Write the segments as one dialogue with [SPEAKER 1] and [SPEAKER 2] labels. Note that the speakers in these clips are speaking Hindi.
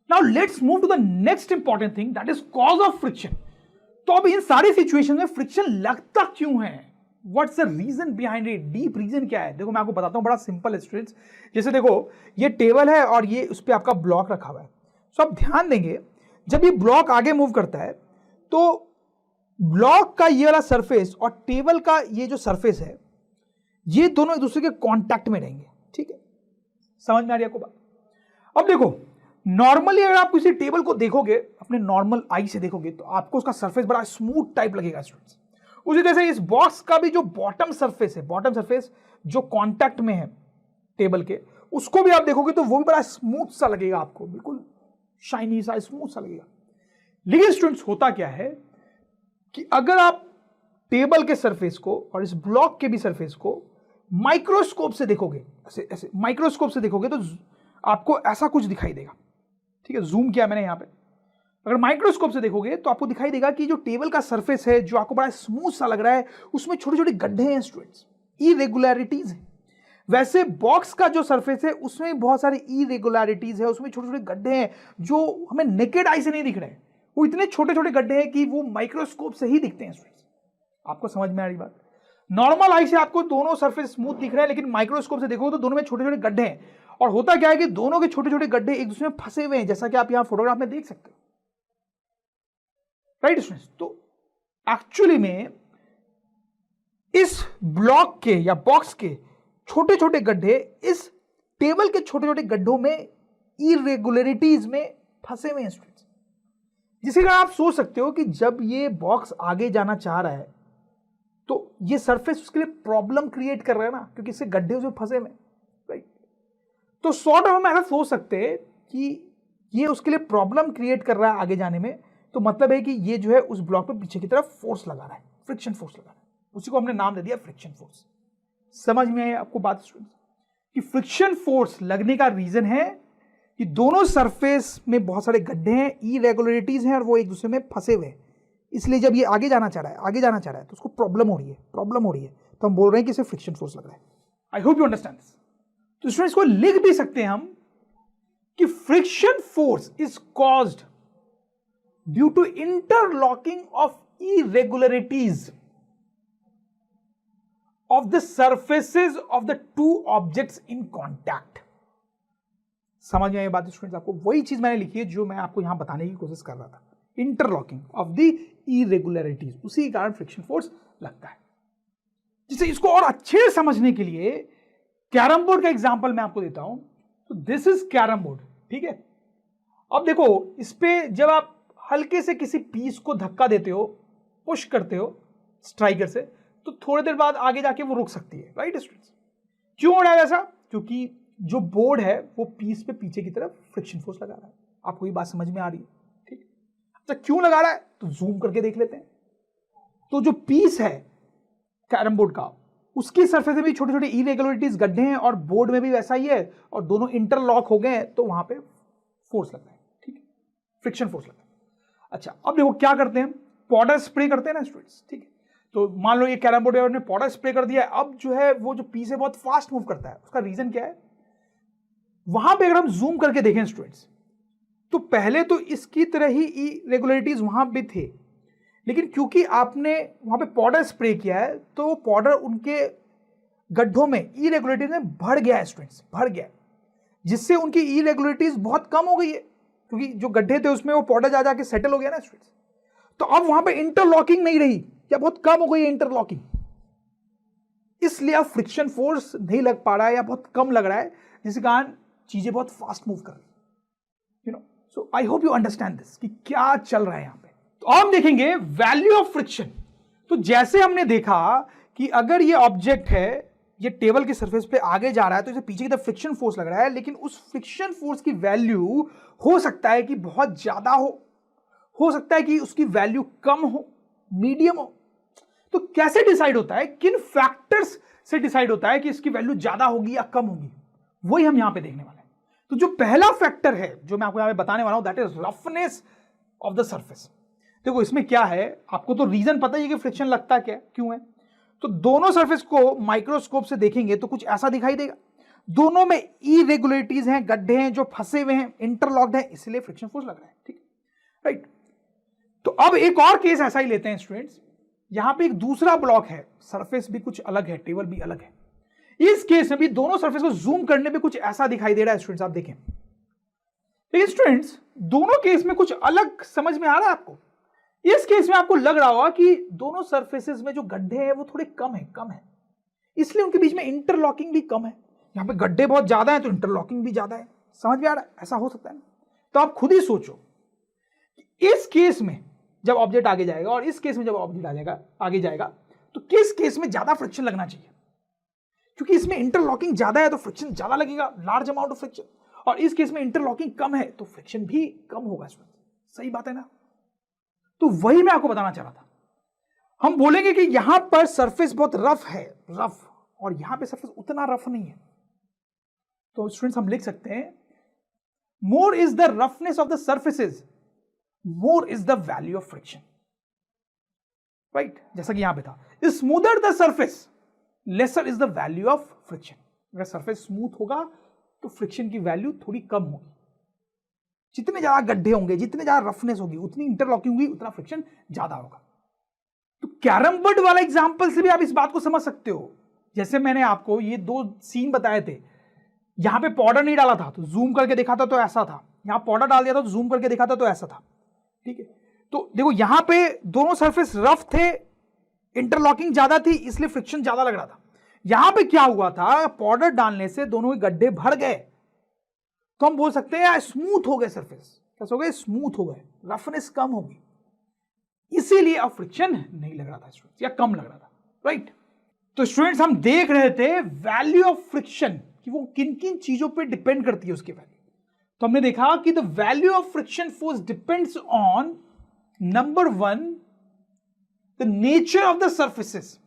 [SPEAKER 1] Now let's move to the next important thing, that is cause of friction. तो अब इन सारी सिचुएशन में फ्रिक्शन लगता क्यों है, what's the reason behind it, deep reason क्या है। देखो मैं आपको बताता हूं, बड़ा सिंपल है स्टूडेंट्स। जैसे देखो ये टेबल है और ये उस पर आपका ब्लॉक रखा हुआ है। सो आप ध्यान देंगे, जब ये ब्लॉक आगे मूव करता है तो ब्लॉक का ये वाला सरफेस और टेबल का ये जो सरफेस है, ये दोनों एक दूसरे के कांटेक्ट में रहेंगे। ठीक है, समझ में आ रही है आपको बात। अब देखो नॉर्मली अगर आप किसी टेबल को देखोगे, अपने नॉर्मल आई से देखोगे, तो आपको उसका सरफेस बड़ा स्मूथ टाइप लगेगा स्टूडेंट्स। उसी तरह से इस बॉक्स का भी जो बॉटम सरफेस है, बॉटम सरफेस जो कांटेक्ट में है टेबल के, उसको भी आप देखोगे तो वो भी बड़ा स्मूथ सा लगेगा आपको, बिल्कुल शाइनी सा, स्मूथ सा लगेगा। लेकिन स्टूडेंट्स होता क्या है कि अगर आप टेबल के सरफेस को और इस ब्लॉक के भी सरफेस को माइक्रोस्कोप से देखोगे, ऐसे ऐसे माइक्रोस्कोप से देखोगे, तो आपको ऐसा कुछ दिखाई देगा। ठीक है, जूम किया मैंने यहां पे। अगर माइक्रोस्कोप से देखोगे तो आपको दिखाई देगा कि जो टेबल का सरफेस है, जो आपको बड़ा स्मूथ सा लग रहा है, उसमें छोटे छोटे गड्ढे हैं स्टूडेंट्स, इरेगुलरिटीज हैं। वैसे बॉक्स का जो सरफेस है उसमें बहुत सारी इरेगुलरिटीज है, उसमें छोटे छोटे गड्ढे हैं जो हमें नेकेड आई से नहीं दिख रहे हैं। वो इतने छोटे छोटे गड्ढे हैं कि वो माइक्रोस्कोप से ही दिखते हैं स्टूडेंट्स। आपको समझ में आ रही बात। नॉर्मल आई से आपको दोनों सरफेस स्मूथ दिख रहे हैं, लेकिन माइक्रोस्कोप से देखोगे तो दोनों में छोटे छोटे गड्ढे हैं। और होता क्या है कि दोनों के छोटे छोटे गड्ढे एक दूसरे में फंसे हुए हैं, जैसा कि आप यहां फोटोग्राफ में देख सकते हो, राइट स्टूडेंट्स। तो एक्चुअली में इस ब्लॉक के या बॉक्स के छोटे छोटे गड्ढे इस टेबल के छोटे छोटे गड्ढों में इरेगुलरिटीज में फंसे हुए हैं स्टूडेंट्स। जिसके कारण आप सोच सकते हो कि जब ये बॉक्स आगे जाना चाह रहा है तो ये सरफेस उसके लिए प्रॉब्लम क्रिएट कर रहा है ना, क्योंकि इससे गड्ढे उसमें फंसे हुए, राइट। तो सॉर्ट ऑफ हम ऐसा सोच सकते हैं कि ये उसके लिए प्रॉब्लम क्रिएट कर रहा है आगे जाने में। तो मतलब है कि ये जो है उस ब्लॉक पे पीछे की तरफ फोर्स लगा रहा है, फ्रिक्शन फोर्स लगा रहा है। उसी को हमने नाम दे दिया फ्रिक्शन फोर्स। समझ में आई आपको बात स्टूडेंट्स कि फ्रिक्शन फोर्स लगने का रीजन है कि दोनों सरफेस में बहुत सारे गड्ढे हैं, इरेगुलरिटीज हैं और वो एक दूसरे में फंसे हुए हैं। इसलिए जब ये आगे जाना चाह रहा है तो उसको प्रॉब्लम हो रही है, तो हम बोल रहे हैं कि इसे फ्रिक्शन फोर्स लग रहा है। I hope you understand this. तो स्टूडेंट्स को लिख भी सकते हैं हम कि friction force is caused due to interlocking of irregularities of the surfaces of the two objects in contact। समझ में आई बात स्टूडेंट्स आपको? वही चीज मैंने लिखी है जो मैं आपको यहां बताने की कोशिश कर रहा था, इंटरलॉकिंग ऑफ द इरेगुलरिटीज, उसी के कारण फ्रिक्शन फोर्स लगता है। जिसे इसको और अच्छे से समझने के लिए कैरम बोर्ड का एग्जांपल मैं आपको देता हूं। तो दिस इज कैरम बोर्ड, ठीक है। अब देखो इस पे जब आप हल्के से किसी पीस को धक्का देते हो, पुश करते हो स्ट्राइकर से, तो थोड़ी देर बाद आगे जाके वो रुक सकती है, राइट स्टूडेंट्स। क्यों हो रहा है ऐसा? क्योंकि जो बोर्ड है वो पीस पे पीछे की तरफ फ्रिक्शन फोर्स लगा रहा है। आपको ये बात समझ में आ रही है? ठीक। अच्छा क्यों लगा रहा है तो जूम करके देख लेते हैं। तो जो पीस है कैरम बोर्ड का, उसकी सरफेस में भी छोटे छोटे इरेगुलरिटीज, गड्ढे हैं, और बोर्ड में भी वैसा ही है, और दोनों इंटरलॉक हो गए हैं, तो वहां पे फोर्स लगता है, ठीक है, फ्रिक्शन फोर्स लगता है। अच्छा अब देखो क्या करते हैं, पाउडर स्प्रे करते हैं ना स्टूडेंट्स, ठीक है। तो मान लो ये कैरम बोर्ड ने पाउडर स्प्रे कर दिया है। अब जो है वो जो पीस है बहुत फास्ट मूव करता है। उसका रीजन क्या है? वहां पे अगर हम जूम करके देखें स्टूडेंट्स, तो पहले तो इसकी तरह ही इरेगुलरिटीज वहां पे थे, लेकिन क्योंकि आपने वहां पे पाउडर स्प्रे किया है तो पाउडर उनके गड्ढों में इरेगुलरिटीज में भर गया है स्टूडेंट्स, भर गया, जिससे उनकी इरेगुलरिटीज बहुत कम हो गई है, क्योंकि जो गड्ढे थे उसमें वो पाउडर जा जाके सेटल हो गया ना स्टूडेंट्स। तो अब वहां पे इंटरलॉकिंग नहीं रही, या बहुत कम हो गई है इंटरलॉकिंग, इसलिए अब फ्रिक्शन फोर्स नहीं लग पा रहा है या बहुत कम लग रहा है, जिसके कारण चीजें बहुत फास्ट मूव कर रही है, you know. So I hope you understand this कि क्या चल रहा है यहां पे। तो अब हम देखेंगे वैल्यू ऑफ फ्रिक्शन। तो जैसे हमने देखा कि अगर ये ऑब्जेक्ट है, ये टेबल के सरफेस पे आगे जा रहा है, तो इसे पीछे की तरफ फ्रिक्शन फोर्स लग रहा है, लेकिन उस फ्रिक्शन फोर्स की वैल्यू हो सकता है कि बहुत ज्यादा हो सकता है कि उसकी वैल्यू कम हो, मीडियम हो। तो कैसे डिसाइड होता है, किन फैक्टर्स से डिसाइड होता है कि इसकी वैल्यू ज्यादा होगी या कम होगी, वही हम यहां पे देखने वाले हैं। तो जो पहला फैक्टर है जो मैं आपको यहां पे बताने वाला हूं, that is roughness of the surface. देखो इसमें क्या है, आपको तो रीजन पता ही है कि फ्रिक्शन लगता क्या क्यों है। तो दोनों सरफेस को माइक्रोस्कोप से देखेंगे तो कुछ ऐसा दिखाई देगा। दोनों में इरेगुलरिटीज हैं, गड्ढे हैं जो फंसे हुए हैं, इंटरलॉक्ड हैं, इसलिए फ्रिक्शन फोर्स लग रहा है, ठीक, राइट। तो अब एक और केस ऐसा ही लेते हैं स्टूडेंट्स, यहां पे एक दूसरा ब्लॉक है, सरफेस भी कुछ अलग है, टेबल भी अलग है। इस केस में भी दोनों सरफेस को जूम करने पे कुछ ऐसा दिखाई दे रहा है स्टूडेंट्स, आप देखें। लेकिन स्टूडेंट्स दोनों केस में कुछ अलग समझ में आ रहा है आपको। इस केस में आपको लग रहा होगा कि दोनों सरफेसेस में जो गड्ढे हैं वो थोड़े कम है, इसलिए उनके बीच में इंटरलॉकिंग भी कम है। यहां पे गड्ढे बहुत ज्यादा है तो इंटरलॉकिंग भी ज्यादा है। समझ में आ रहा है? ऐसा हो सकता है ना? तो आप खुद ही सोचो, इस केस में जब ऑब्जेक्ट आगे जाएगा और इस केस में जब ऑब्जेक्ट आगे जाएगा तो किस केस में ज्यादा फ्रिक्शन लगना चाहिए? क्योंकि इसमें इंटरलॉकिंग ज्यादा है तो फ्रिक्शन ज्यादा लगेगा, लार्ज अमाउंट ऑफ फ्रिक्शन, और इस केस में इंटरलॉकिंग कम है तो फ्रिक्शन भी कम होगा। सही बात है ना? तो वही मैं आपको बताना चाह रहा था। हम बोलेंगे कि यहां पर सरफेस बहुत रफ है, रफ, और यहां पे सरफेस उतना रफ नहीं है, तो स्टूडेंट्स हम लिख सकते हैं more is the roughness of the surfaces, more is the value of friction, right. जैसा कि यहां पे था, smoother the surface lesser is the value of friction. अगर सरफेस स्मूथ होगा तो फ्रिक्शन की वैल्यू थोड़ी कम होगी। जितने ज्यादा गड्ढे होंगे, जितने ज्यादा रफनेस होगी, उतनी इंटरलॉकिंग होगी, उतना फ्रिक्शन ज्यादा होगा। तो कैरम बोर्ड वाला एग्जांपल से भी आप इस बात को समझ सकते हो। जैसे मैंने आपको ये दो सीन बताए थे, यहां पे पाउडर नहीं डाला था तो जूम करके देखा था तो ऐसा था, यहां पाउडर डाल दिया था तो जूम करके देखा था तो ऐसा था, ठीक है। तो देखो यहां पे दोनों सरफेस रफ थे, इंटरलॉकिंग ज्यादा थी, इसलिए फ्रिक्शन ज्यादा लग रहा था। यहां पे क्या हुआ था, पाउडर डालने से दोनों के गड्ढे भर गए, तो हम बोल सकते हैं स्मूथ हो गए सरफेस। कैसे हो गए? स्मूथ हो गए, रफनेस कम होगी, इसीलिए अब फ्रिक्शन नहीं लग रहा था स्टूडेंट्स, या कम लग रहा था, राइट। तो स्टूडेंट्स हम देख रहे थे वैल्यू ऑफ फ्रिक्शन कि वो किन किन चीजों पे डिपेंड करती है उसकी वैल्यू। तो हमने देखा कि the value of friction force depends on number 1 the nature of the surfaces,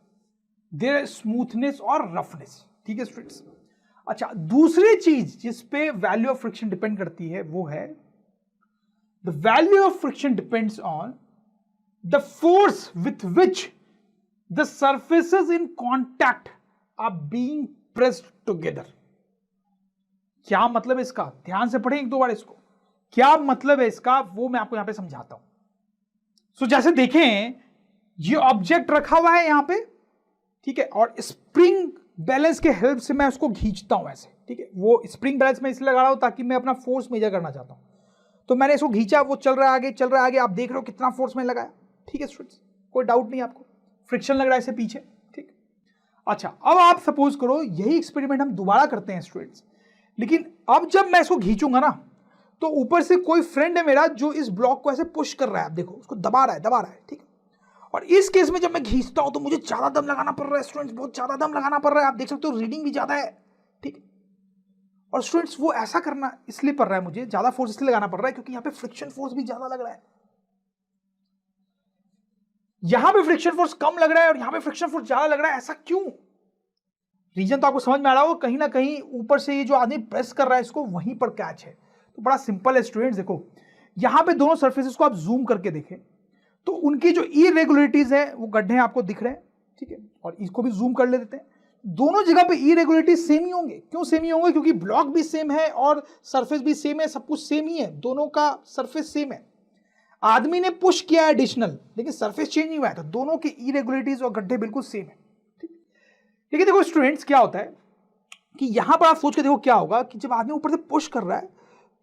[SPEAKER 1] their smoothness और रफनेस, ठीक है स्टूडेंट्स। अच्छा, दूसरी चीज जिस पे वैल्यू ऑफ फ्रिक्शन डिपेंड करती है वो है the value of friction depends on the force with which the surfaces in contact are being pressed together. क्या मतलब है इसका? ध्यान से पढ़ें एक दो बार इसको। क्या मतलब है इसका वो मैं आपको यहां पे समझाता हूं। सो जैसे देखें, ये ऑब्जेक्ट रखा हुआ है यहां पे, ठीक है, और स्प्रिंग बैलेंस के हेल्प से मैं उसको खींचता हूं ऐसे, ठीक है। वो स्प्रिंग बैलेंस मैं इसलिए लगा रहा हूं ताकि मैं अपना फोर्स मेजर करना चाहता हूं। तो मैंने इसको खींचा, वो चल रहा है आगे, चल रहा है आगे, आप देख रहे हो कितना फोर्स मैंने लगाया, ठीक है स्टूडेंट्स, कोई डाउट नहीं आपको, फ्रिक्शन लग रहा है इसे पीछे, ठीक। अच्छा, अब आप सपोज करो यही एक्सपेरिमेंट हम दोबारा करते हैं स्टूडेंट्स, लेकिन अब जब मैं इसको खींचूंगा ना तो ऊपर से कोई फ्रेंड है मेरा जो इस ब्लॉक को ऐसे पुश कर रहा है, आप देखो उसको दबा रहा है, ठीक है। और इस केस में जब मैं खींचता हूं तो मुझे ज्यादा दम लगाना पड़ रहा है स्टूडेंट्स, बहुत ज्यादा दम लगाना पड़ रहा है, आप देख सकते हो रीडिंग भी ज्यादा है, ठीक है। और स्टूडेंट्स वो ऐसा करना इसलिए पड़ रहा है, मुझे ज्यादा फोर्स इसलिए लगाना पड़ रहा है क्योंकि यहां पे फ्रिक्शन फोर्स भी ज्यादा लग रहा है। यहां पे फ्रिक्शन फोर्स कम लग रहा है और यहां पे फ्रिक्शन फोर्स ज्यादा लग रहा है, ऐसा क्यों? रीजन तो आपको समझ में आ रहा हो, कहीं ना कहीं ऊपर से ये जो आदमी प्रेस कर रहा है इसको, वहीं पर कैच है। तो बड़ा सिंपल है स्टूडेंट्स, देखो यहां पे दोनों सरफेसेस को आप जूम करके देखें तो उनकी जो इरेगुलरिटीज है वो गड्ढे आपको दिख रहे हैं, ठीक है। और इसको भी जूम कर ले देते हैं, दोनों जगह पे इरेगुलरिटीज सेम ही होंगे। क्यों सेम ही होंगे? क्योंकि ब्लॉक भी सेम है और सरफेस भी सेम है, सब कुछ सेम ही है, दोनों का सरफेस सेम है। आदमी ने पुश किया है एडिशनल, लेकिन सरफेस चेंज नहीं हुआ है, तो दोनों की इरेगुलरिटीज और गड्ढे बिल्कुल सेम है, ठीक। लेकिन देखो स्टूडेंट्स क्या होता है कि यहां पर आप सोच के देखो क्या होगा कि जब आदमी ऊपर से पुश कर रहा है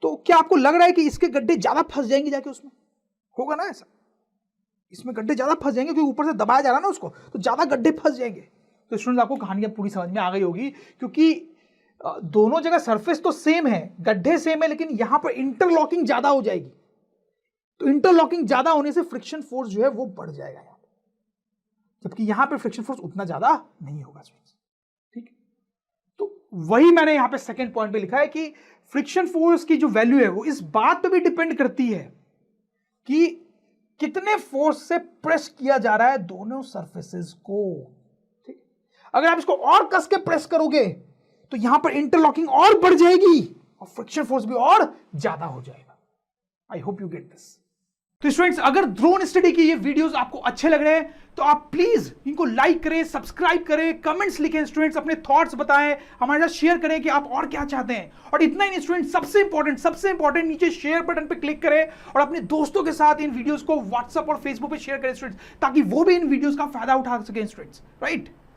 [SPEAKER 1] तो क्या आपको लग रहा है कि इसके गड्ढे ज्यादा फंस जाएंगे जाके उसमें? होगा ना ऐसा, इसमें गड्ढे ज्यादा फंस जाएंगे क्योंकि ऊपर से दबाया जा रहा है ना उसको, तो ज्यादा गड्ढे फंस जाएंगे। तो स्टूडेंट्स आपको कहानी अब पूरी समझ में आ गई होगी, क्योंकि दोनों जगह सरफेस तो सेम है, गड्ढे सेम है, लेकिन यहां पर इंटरलॉकिंग ज्यादा हो जाएगी। तो इंटरलॉकिंग ज्यादा होने से फ्रिक्शन फोर्स जो है वो बढ़ जाएगा यहां, जबकि यहां पे फ्रिक्शन फोर्स उतना ज्यादा नहीं होगा, ठीक। तो वही मैंने यहां पे सेकंड पॉइंट पे लिखा है कि फ्रिक्शन फोर्स की जो वैल्यू है वो इस बात पे भी डिपेंड करती है कि कितने फोर्स से प्रेस किया जा रहा है दोनों सरफेसेस को, ठीक। अगर आप इसको और कस के प्रेस करोगे तो यहां पर इंटरलॉकिंग और बढ़ जाएगी और फ्रिक्शन फोर्स भी और ज्यादा हो जाएगा। आई होप यू गेट दिस। तो स्टूडेंट्स, अगर ड्रोन स्टडी की ये वीडियोस आपको अच्छे लग रहे हैं तो आप प्लीज इनको लाइक करें, सब्सक्राइब करें, कमेंट्स लिखें स्टूडेंट्स, अपने थॉट्स बताएं, हमारे साथ शेयर करें कि आप और क्या चाहते हैं। और इतना ही नहीं स्टूडेंट्स, सबसे इंपॉर्टेंट नीचे शेयर बटन पे क्लिक करें और अपने दोस्तों के साथ इन वीडियोस को व्हाट्सएप और फेसबुक पे शेयर करें स्टूडेंट्स, ताकि वो भी इन वीडियोस का फायदा उठा सकें स्टूडेंट्स, राइट।